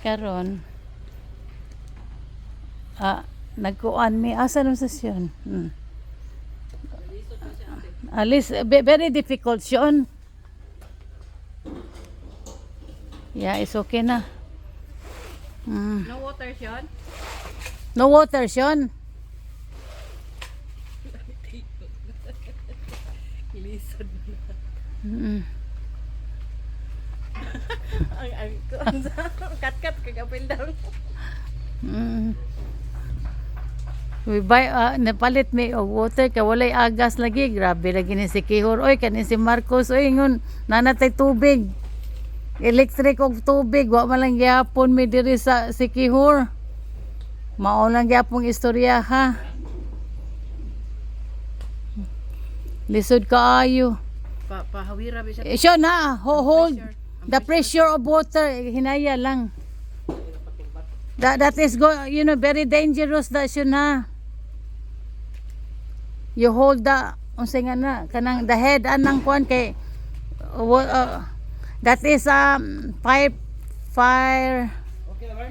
Karon nagkuan mi asa nung sesyon. Alis very difficult yun. Yeah, it's okay na. No water yun? No water yun. Lisod na. Mm. ang kat-kat kagapil daw. We buy napalit mi og water kay walay agas lagi. Grabe lagi ni si Kihor. Oy kani si Marcos oy ngon nanatay tubig. Electric og tubig wa man lang gyapon mi diri sa si Kihor. Mao lang gyapong istorya ha. Lisod kaayo. Pahawira ba siya? Siya na hold the pressure of water hinaya lang. That is very dangerous that siya na. You hold the unsay nga na kanang the head anang kuan kay that is fire. Okay na ba?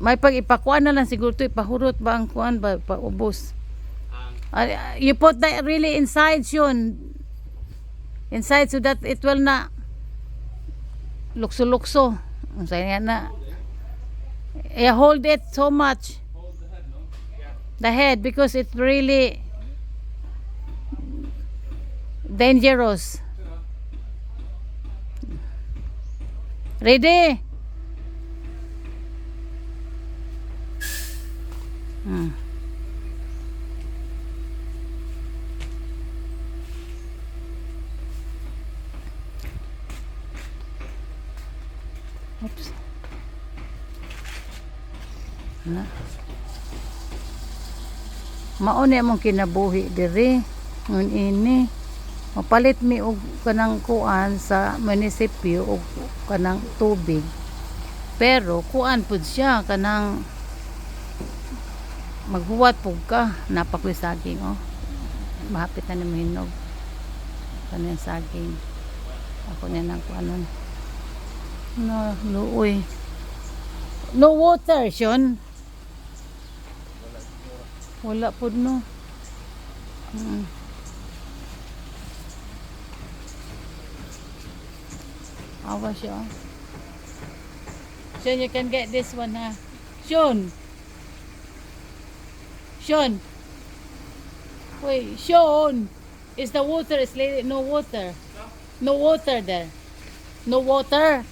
May pag ipakuan na lang siguro to ipahurot ba ang kuan ba paubos. You put that really inside yun. Inside so that it will na lukso-lukso. Unsay nga na. Hold it so much. The head because it's really dangerous. Ready? Oops. Na. Mao ni among kinabuhi diri ngun ini mapalit mi og kanang kuan sa munisipyo og kanang tubig pero kuan pud siya kanang maghuwat pug ka napakoy saging mahapit na ni mahinog kanang saging ako na nang kuanon no luoy no water Sean. Wala po no. Awa siya. Sean, you can get this one ha. Sean. Sean. Wait, Sean. Is the water is no water. No water there. No water.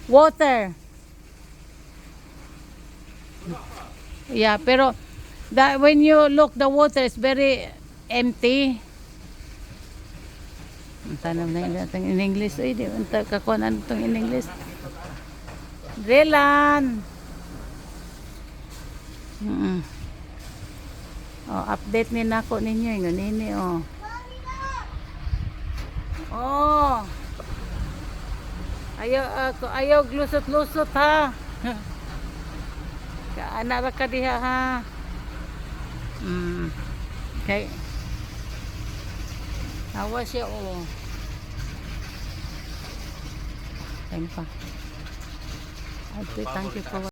Water. Yeah, pero that when you look the water is very empty. Tanam na natin in English di unta kakuan tong in English. Drelan. Update ni nako ninyo ingon ini ayaw glusot-lusot ha. Anak ra ka diha ha. Okay. Awa siya Thank you for